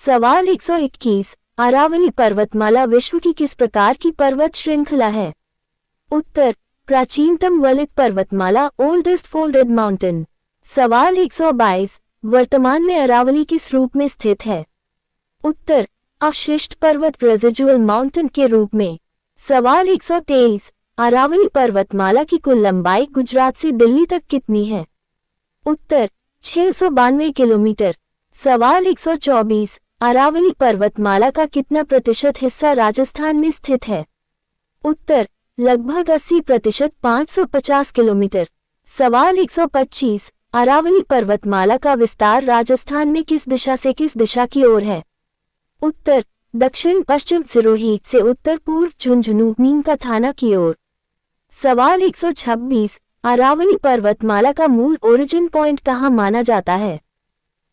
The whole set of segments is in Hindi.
सवाल 121, अरावली पर्वतमाला विश्व की किस प्रकार की पर्वत श्रृंखला है? उत्तर, प्राचीनतम वलित पर्वतमाला, ओल्डेस्ट फोल्डेड माउंटेन। सवाल 122, वर्तमान में अरावली किस रूप में स्थित है? उत्तर, अवशिष्ट पर्वत, रेजिडुअल माउंटेन के रूप में। सवाल 123, अरावली पर्वतमाला की कुल लंबाई गुजरात से दिल्ली तक कितनी है? उत्तर, 692 किलोमीटर। सवाल 124, अरावली पर्वतमाला का कितना प्रतिशत हिस्सा राजस्थान में स्थित है? उत्तर, लगभग 80%, 550 किलोमीटर। सवाल 125, अरावली पर्वतमाला का विस्तार राजस्थान में किस दिशा से किस दिशा की ओर है? उत्तर, दक्षिण पश्चिम सिरोही से उत्तर पूर्व झुंझुनू नीम का थाना की ओर। सवाल 126, अरावली पर्वतमाला का मूल ओरिजिन पॉइंट कहाँ माना जाता है?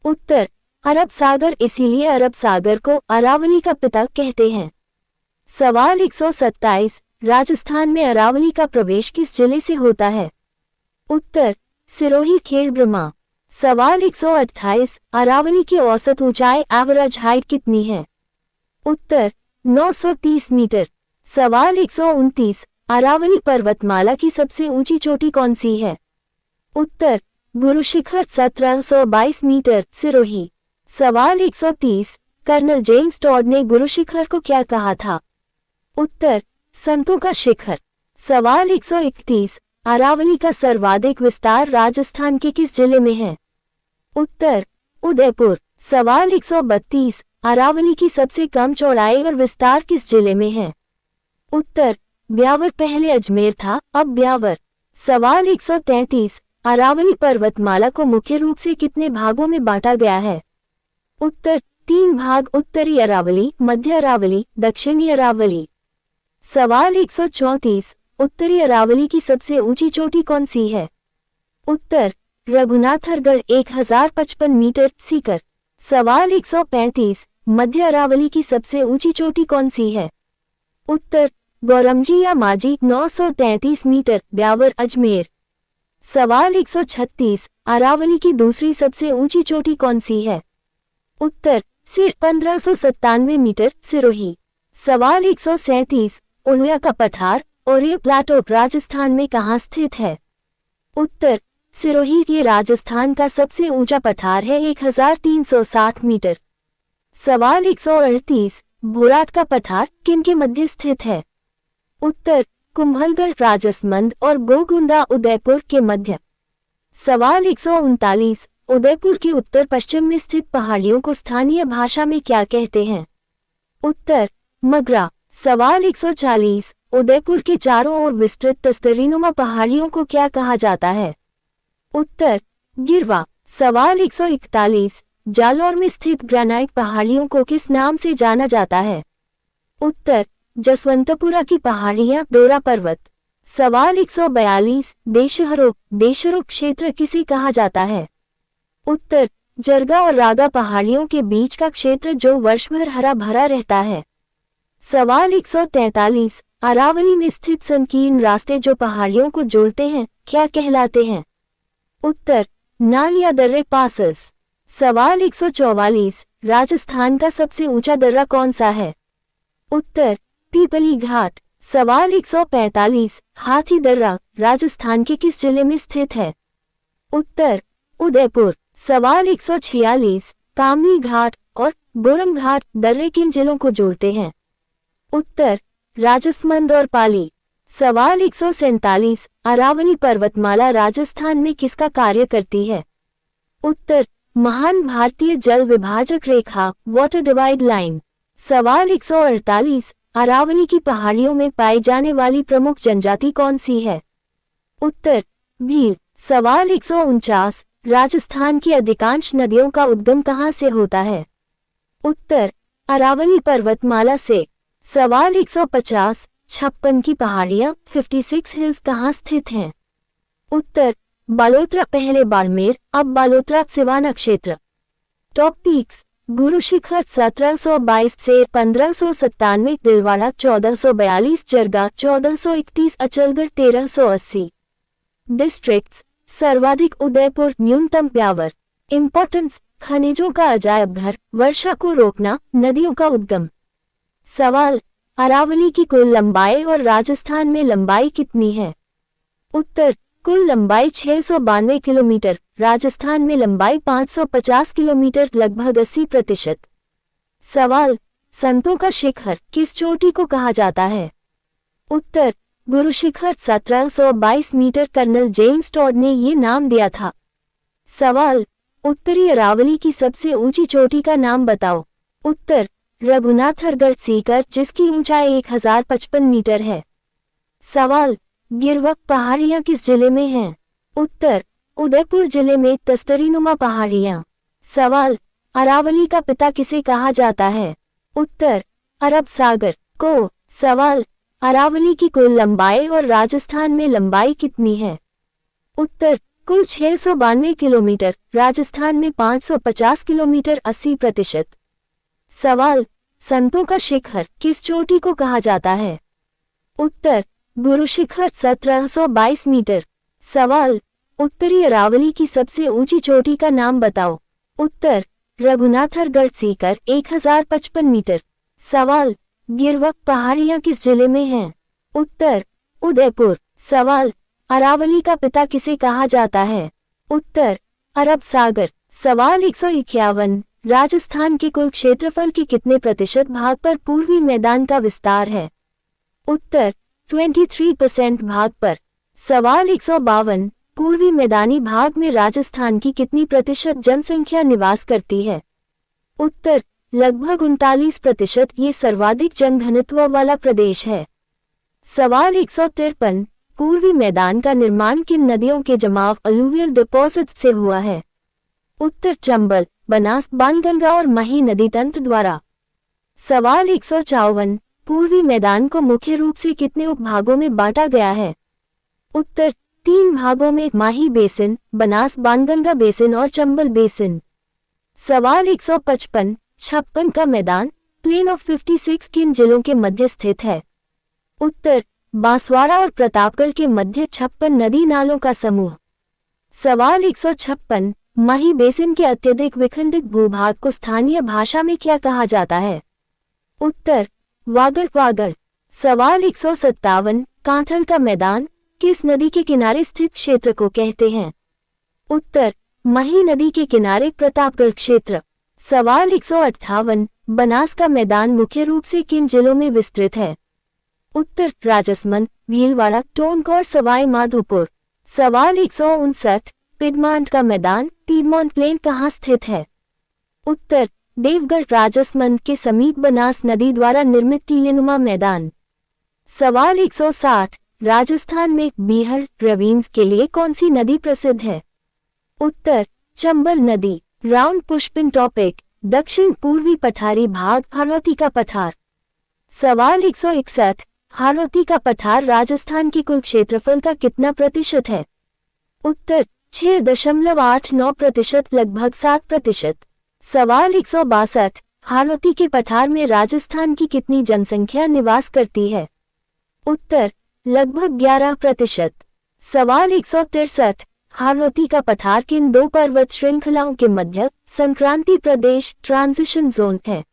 उत्तर, अरब सागर, इसीलिए अरब सागर को अरावली का पिता कहते हैं। सवाल 127, राजस्थान में अरावली का प्रवेश किस जिले से होता है? उत्तर, सिरोही खेड़ ब्रह्मा। सवाल 128, अरावली की औसत ऊंचाई एवरेज हाइट कितनी है? उत्तर, 930 मीटर। सवाल 129, अरावली पर्वतमाला की सबसे ऊंची चोटी कौन सी है? उत्तर, गुरु शिखर, 1722 मीटर, सिरोही। सवाल 130, कर्नल जेम्स टॉड ने गुरु शिखर को क्या कहा था? उत्तर, संतों का शिखर। सवाल 131, अरावली का सर्वाधिक विस्तार राजस्थान के किस जिले में है? उत्तर, उदयपुर। सवाल 132, अरावली की सबसे कम चौड़ाई और विस्तार किस जिले में है? उत्तर, ब्यावर, पहले अजमेर था, अब ब्यावर। सवाल 133, अरावली पर्वतमाला को मुख्य रूप से कितने भागों में बांटा गया है? उत्तर, 3 भाग, उत्तरी अरावली, मध्य अरावली, दक्षिणी अरावली। सवाल 134, उत्तरी अरावली की सबसे ऊंची चोटी कौन सी है? उत्तर, रघुनाथरगढ़, 1055 मीटर, सीकर। सवाल 135, मध्य अरावली की सबसे ऊंची चोटी कौन सी है? उत्तर, गौरमजी या माजी, 933 मीटर, ब्यावर, अजमेर। सवाल 136, अरावली की दूसरी सबसे ऊंची चोटी कौन सी है? उत्तर, सिर, 1597 मीटर, सिरोही। सवाल 137, उड़िया का पठार, ओरिया प्लाटो, राजस्थान में कहाँ स्थित है? उत्तर, सिरोही। ये राजस्थान का सबसे ऊंचा पठार है, 1360 मीटर। सवाल 138, बोराट का पठार किनके मध्य स्थित है? उत्तर, कुंभलगढ़, राजसमंद और गोगुंदा, उदयपुर के मध्य। सवाल 139, उदयपुर के उत्तर पश्चिम में स्थित पहाड़ियों को स्थानीय भाषा में क्या कहते हैं? उत्तर, मगरा। सवाल 140, उदयपुर के चारों ओर विस्तृत तस्तरीनुमा पहाड़ियों को क्या कहा जाता है? उत्तर, गिरवा। सवाल 141, जालौर में स्थित ग्रेनाइट पहाड़ियों को किस नाम से जाना जाता है? उत्तर, जसवंतपुरा की पहाड़ियां, डोरा पर्वत। सवाल 142, देशहरो क्षेत्र किसे कहा जाता है? उत्तर, जरगा और रागा पहाड़ियों के बीच का क्षेत्र जो वर्षभर हरा भरा रहता है। सवाल 143, अरावली में स्थित संकीर्ण रास्ते जो पहाड़ियों को जोड़ते हैं क्या कहलाते हैं? उत्तर, नाल या दर्रे पासेस। सवाल 144, राजस्थान का सबसे ऊंचा दर्रा कौन सा है? उत्तर, पीपली घाट। सवाल 145, हाथी दर्रा राजस्थान के किस जिले में स्थित है? उत्तर, उदयपुर। सवाल 146, कामनी घाट और बोरम घाट दर्रे किन जिलों को जोड़ते हैं? उत्तर, राजसमंद और पाली। सवाल 147, अरावली पर्वतमाला राजस्थान में किसका कार्य करती है? उत्तर, महान भारतीय जल विभाजक रेखा, वाटर डिवाइड लाइन। सवाल 148, अरावली की पहाड़ियों में पाई जाने वाली प्रमुख जनजाति कौन सी है? उत्तर, भील। सवाल 149, राजस्थान की अधिकांश नदियों का उद्गम कहाँ से होता है? उत्तर, अरावली पर्वतमाला से। सवाल 150, 56 की पहाड़ियाँ 56 हिल्स कहाँ स्थित हैं? उत्तर, बालोतरा, पहले बाड़मेर, अब बालोतरा, सिवाना क्षेत्र। टॉप पीक्स, गुरु शिखर 1722 से 1597, दिलवाड़ा 1442, जरगा 1431, अचलगढ़ 1380। डिस्ट्रिक्ट्स, सर्वाधिक उदयपुर, न्यूनतम ब्यावर। इंपॉर्टेंस, खनिजों का अजायब घर, वर्षा को रोकना, नदियों का उद्गम। सवाल, अरावली की कुल लंबाई और राजस्थान में लंबाई कितनी है? उत्तर, कुल लंबाई 692 किलोमीटर, राजस्थान में लंबाई 550 किलोमीटर, लगभग 80%। सवाल, संतों का शिखर किस चोटी को कहा जाता है? उत्तर, Guru Shikhar. 1722 metre, colonel James Tod ने ये नाम दिया था। सवाल, उत्तरी अरावली की सबसे ऊंची चोटी का नाम बताओ। उत्तर, रघुनाथगढ़ सीकर, जिसकी ऊंचाई 1055 मीटर है। सवाल, गिरवक पहाड़ियां किस जिले में हैं? उत्तर, उदयपुर जिले में तस्तरीनुमा पहाड़ियां। सवाल, अरावली का पिता किसे कहा जाता है? उत्तर, अरब सागर को। सवाल, अरावली की कुल लंबाई और राजस्थान में लंबाई कितनी है? उत्तर, कुल 692 किलोमीटर, राजस्थान में 550 किलोमीटर, 80%। सवाल, संतों का शिखर किस चोटी को कहा जाता है? उत्तर, गुरु शिखर। 1722 मीटर। सवाल, उत्तरी अरावली की सबसे ऊंची चोटी का नाम बताओ। उत्तर, रघुनाथगढ़ सीकर, 1055 मीटर। सवाल, गिरवक पहाड़ियां किस जिले में हैं? उत्तर, उदयपुर। सवाल, अरावली का पिता किसे कहा जाता है? उत्तर, अरब सागर। सवाल 151, राजस्थान के कुल क्षेत्रफल के कितने प्रतिशत भाग पर पूर्वी मैदान का विस्तार है? उत्तर, 23% भाग पर। सवाल 152, पूर्वी मैदानी भाग में राजस्थान की कितनी प्रतिशत जनसंख्या निवास करती है? उत्तर, लगभग 39%। ये सर्वाधिक जनघनत्व वाला प्रदेश है। सवाल 153, पूर्वी मैदान का निर्माण किन नदियों के जमाव अलूवियल डिपॉजिट से हुआ है? उत्तर, चंबल, बनास, बाणगंगा और मही नदी तंत्र द्वारा। सवाल 154, पूर्वी मैदान को मुख्य रूप से कितने उपभागों में बांटा गया है? उत्तर, 3 भागों में, माही बेसिन, बनास बाणगंगा बेसिन और चंबल बेसिन। सवाल 155, 56 का मैदान प्लेन ऑफ 56 किन जिलों के मध्य स्थित है? उत्तर, बांसवाड़ा और प्रतापगढ़ के मध्य 56 नदी नालों का समूह। सवाल 156, माही बेसिन के अत्यधिक विखंडित भूभाग को स्थानीय भाषा में क्या कहा जाता है? उत्तर, वागड़ वागड़। सवाल 157, कांथल का मैदान किस नदी के किनारे स्थित क्षेत्र को कहते हैं? उत्तर, मही नदी के किनारे प्रतापगढ़ क्षेत्र। सवाल 158, बनास का मैदान मुख्य रूप से किन जिलों में विस्तृत है? उत्तर, राजसमंद, भीलवाड़ा, टोंक और सवाई माधोपुर। सवाल 159, पिडमॉन्ट का मैदान पीडमॉन्ट प्लेन कहाँ स्थित है? उत्तर, देवगढ़, राजसमंद के समीप बनास नदी द्वारा निर्मित टीलेनुमा मैदान। सवाल 160, राजस्थान में बीहड़ रवीन्स के लिए कौन सी नदी प्रसिद्ध है? उत्तर, चंबल नदी। राउंड पुष्पिन टॉपिक, दक्षिण पूर्वी पठारी भाग हाड़ौती का पठार। सवाल 161, हाड़ौती का पठार राजस्थान के कुल क्षेत्रफल का कितना प्रतिशत है? उत्तर, 6.89%, लगभग 7%। सवाल 162, हाड़ौती के पठार में राजस्थान की कितनी जनसंख्या निवास करती है? उत्तर, लगभग 11%। सवाल 163, हाड़ौती का पठार किन 2 पर्वत श्रृंखलाओं के मध्य संक्रांति प्रदेश ट्रांजिशन जोन है?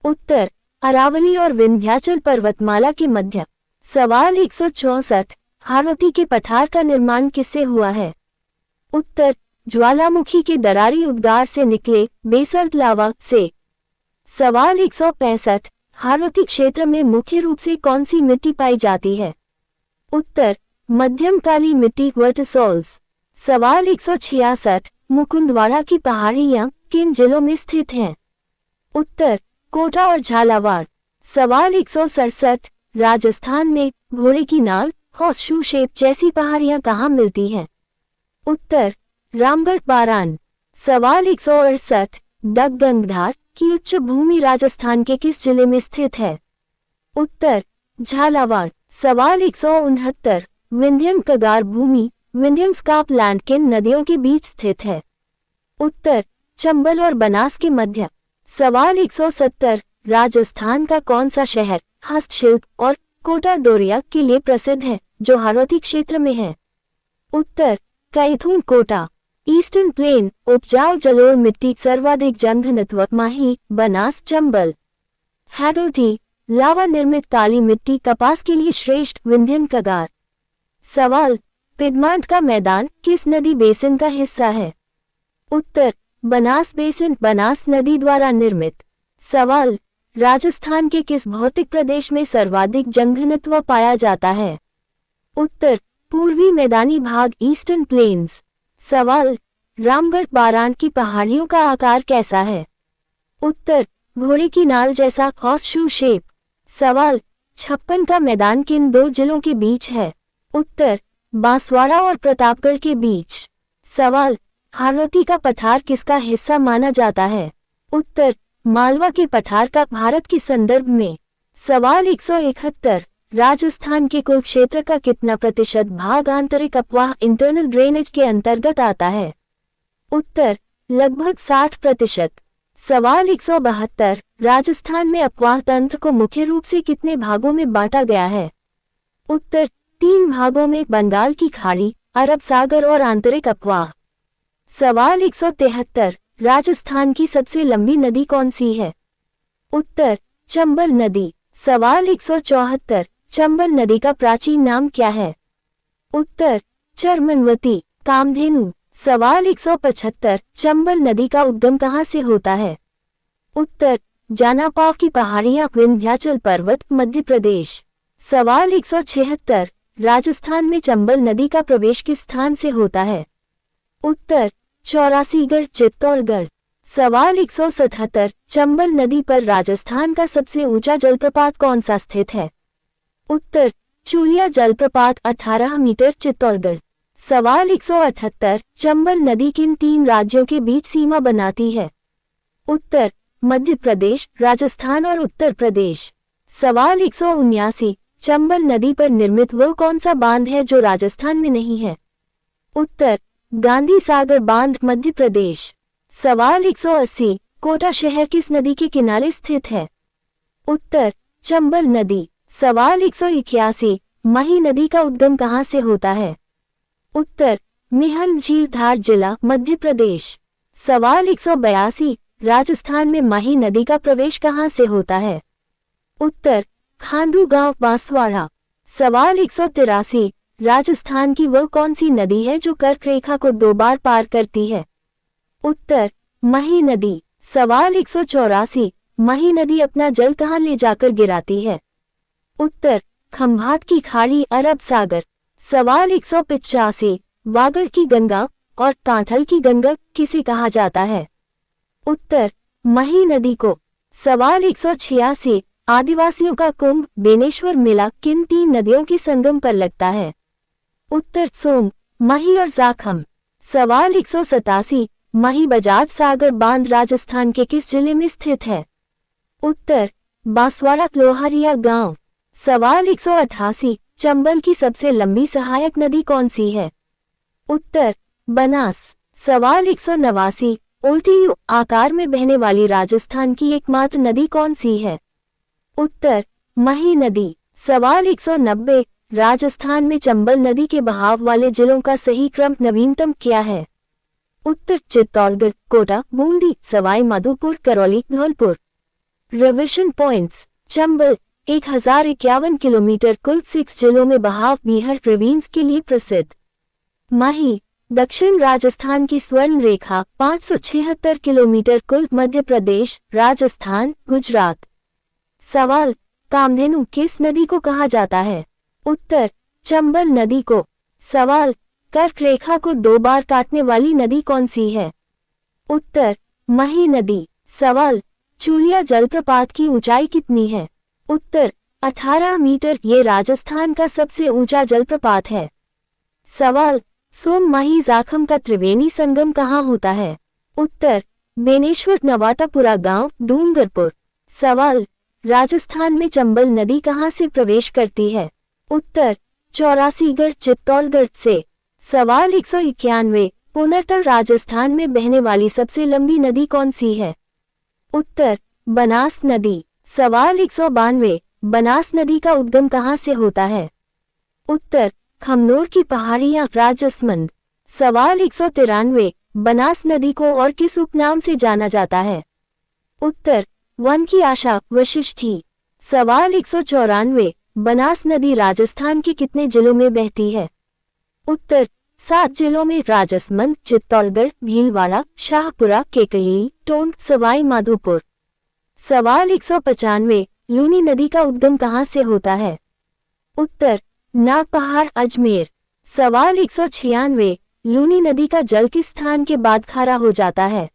उत्तर, अरावली और विंध्याचल पर्वतमाला के मध्य। सवाल 164, हाड़ौती के पठार का निर्माण किससे हुआ है? उत्तर, ज्वालामुखी के दरारी उद्गार से निकले बेसल्ट लावा से। सवाल 165, हाड़ौती क्षेत्र में मुख्य रूप से कौन सी मिट्टी पाई जाती है? उत्तर, मध्यम काली मिट्टी वर्टिसोल्स। सवाल 166, मुकुंदवाड़ा की पहाड़ियां किन जिलों में स्थित हैं? उत्तर, कोटा और झालावाड़। सवाल 167, राजस्थान में घोड़े की नाल हॉर्सशू शेप जैसी पहाड़ियां कहाँ मिलती हैं? उत्तर, रामगढ़ बारान। सवाल 168, दगंगधार की उच्च भूमि राजस्थान के किस जिले में स्थित है? उत्तर, झालावाड़। सवाल 169, विंध्यन कगार भूमि विंध्यन स्कार्पलैंड किन नदियों के बीच स्थित है? उत्तर, चंबल और बनास के मध्य। सवाल 170, राजस्थान का कौन सा शहर हस्तशिल्प और कोटा डोरिया के लिए प्रसिद्ध है जो हाड़ौती क्षेत्र में है? उत्तर, कैथून कोटा। ईस्टर्न प्लेन उपजाऊ जलोढ़ मिट्टी सर्वाधिक जलघनत्व माही, बनास, चंबल। हैडोटी लावा निर्मित काली मिट्टी कपास के लिए श्रेष्ठ, विंध्यन, कगार। सवाल पिडमांट का मैदान किस नदी बेसिन का हिस्सा है? उत्तर बनास बेसिन बनास नदी द्वारा निर्मित। सवाल राजस्थान के किस भौतिक प्रदेश में सर्वाधिक जलघनत्व पाया जाता है? उत्तर पूर्वी मैदानी भाग, ईस्टर्न प्लेन्स। सवाल रामगढ़ बारान की पहाड़ियों का आकार कैसा है? उत्तर घोड़े की नाल जैसा, हॉर्स शू शेप। सवाल छप्पन का मैदान किन दो जिलों के बीच है? उत्तर बांसवाड़ा और प्रतापगढ़ के बीच। सवाल हाड़ौती का पठार किसका हिस्सा माना जाता है? उत्तर मालवा के पठार का, भारत के संदर्भ में। सवाल 171 राजस्थान के कुल क्षेत्र का कितना प्रतिशत भाग आंतरिक अपवाह, इंटरनल ड्रेनेज के अंतर्गत आता है? उत्तर लगभग 60%। सवाल 172 राजस्थान में अपवाह तंत्र को मुख्य रूप से कितने भागों में बांटा गया है? उत्तर 3 भागों में, बंगाल की खाड़ी, अरब सागर और आंतरिक अपवाह। सवाल 173 राजस्थान की सबसे लंबी नदी कौन सी है? उत्तर चंबल नदी। सवाल 174 चंबल नदी का प्राचीन नाम क्या है? उत्तर चरमनवती, कामधेनु। सवाल 175 चंबल नदी का उद्गम कहाँ से होता है? उत्तर जानापाव की पहाड़ियां, विंध्याचल पर्वत, मध्य प्रदेश। सवाल 176 राजस्थान में चंबल नदी का प्रवेश किस स्थान से होता है? उत्तर चौरासीगढ़, चित्तौड़गढ़। सवाल 177 चंबल नदी पर राजस्थान का सबसे ऊंचा जलप्रपात कौन सा स्थित है? उत्तर चूलिया जलप्रपात, 18 मीटर, चित्तौड़गढ़। सवाल 178 चंबल नदी किन 3 राज्यों के बीच सीमा बनाती है? उत्तर मध्य प्रदेश, राजस्थान और उत्तर प्रदेश। सवाल 179 चंबल नदी पर निर्मित वो कौन सा बांध है जो राजस्थान में नहीं है? उत्तर गांधी सागर बांध, मध्य प्रदेश। सवाल 180 कोटा शहर किस नदी के किनारे स्थित है? उत्तर चंबल नदी। सवाल 181 मही नदी का उद्गम कहाँ से होता है? उत्तर मिहन झील, धार जिला, मध्य प्रदेश। सवाल 182 राजस्थान में मही नदी का प्रवेश कहाँ से होता है? उत्तर खांडू गांव, बांसवाड़ा। सवाल 183 राजस्थान की वह कौन सी नदी है जो कर्क रेखा को 2 बार पार करती है? उत्तर मही नदी। सवाल 184 मही नदी अपना जल कहाँ ले जाकर गिराती है? उत्तर खंभात की खाड़ी, अरब सागर। सवाल 185 वागड़ की गंगा और कांठल की गंगा किसे कहा जाता है? उत्तर मही नदी को। सवाल 186 आदिवासियों का कुंभ, बेनेश्वर मेला किन 3 नदियों के संगम पर लगता है? उत्तर सोम, मही और जाखम। सवाल 187 मही बजाज सागर बांध राजस्थान के किस जिले में स्थित है? उत्तर बांसवाड़ा, लोहारिया गांव। सवाल 188 चंबल की सबसे लंबी सहायक नदी कौन सी है? उत्तर बनास। सवाल 189 उल्टी यू आकार में बहने वाली राजस्थान की एकमात्र नदी कौन सी है? उत्तर मही नदी। सवाल 190 राजस्थान में चंबल नदी के बहाव वाले जिलों का सही क्रम नवीनतम क्या है? उत्तर Chittorgarh, Kota, Bundi, Sawai Madhopur, Karauli, Dholpur. Revision points. Chambal 1051 kilometre कुल 6 जिलों में बहाव बीहड़ रेविन्स के लिए प्रसिद्ध। माही दक्षिण राजस्थान की स्वर्ण रेखा 576 किलोमीटर कुल मध्य प्रदेश, राजस्थान, गुजरात। सवाल कामधेनु किस नदी को कहा जाता है? उत्तर चंबल नदी को। सवाल कर्क रेखा को 2 बार काटने वाली नदी कौन सी है? उत्तर मही नदी। सवाल चूलिया जलप्रपात की ऊंचाई कितनी है? उत्तर 18 मीटर, ये राजस्थान का सबसे ऊंचा जलप्रपात है। सवाल सोम मही जाखम का त्रिवेणी संगम कहाँ होता है? उत्तर बेनेश्वर, नवाटापुरा गांव, डूंगरपुर। सवाल राजस्थान में चंबल नदी कहाँ से प्रवेश करती है? उत्तर चौरासीगढ़, चित्तौड़गढ़ से। सवाल 191 पूर्णतः राजस्थान में बहने वाली सबसे लंबी नदी कौन सी है? उत्तर बनास नदी। सवाल 192 बनास नदी का उद्गम कहाँ से होता है? उत्तर खमनोर की पहाड़ियां, राजसमंद। सवाल 193, बनास नदी को और किस उपनाम से जाना जाता है? उत्तर, वन की आशा, वशिष्ठी। सवाल 194, बनास नदी राजस्थान के कितने जिलों में बहती है? उत्तर, 7 जिलों में, राजसमंद, चित्तौड़गढ़, भीलवाड़ा, शाहपुरा, केकयी, टोंक, सवाई माधोपुर। सवाल 195, लूनी नदी का उद्गम कहाँ से होता है? उत्तर, नागपहाड़, अजमेर। सवाल 196, लूनी नदी का जल किस स्थान के बाद खारा हो जाता है?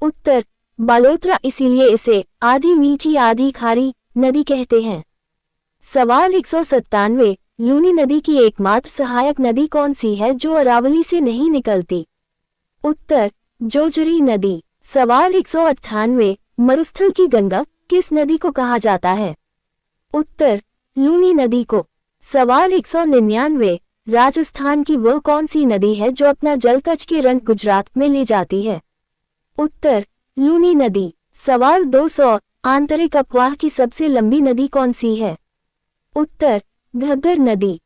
उत्तर, बालोतरा, इसीलिए इसे आधी मीठी आधी खारी नदी कहते हैं। सवाल 197, लूनी नदी की एकमात्र सहायक नदी कौन सी है जो अरावली से नहीं निकलती? उत्तर, जोजरी नदी। सवाल 198, मरुस्थल की गंगा किस नदी को कहा जाता है? उत्तर, लूनी नदी को। सवाल 199, राजस्थान की वह कौन सी नदी है जो अपना जल कच्छ के रंग गुजरात में ले जाती है? उत्तर, लूनी नदी। सवाल 200, आंतरिक अपवाह की सबसे लंबी नदी कौन सी है? उत्तर, घग्गर नदी।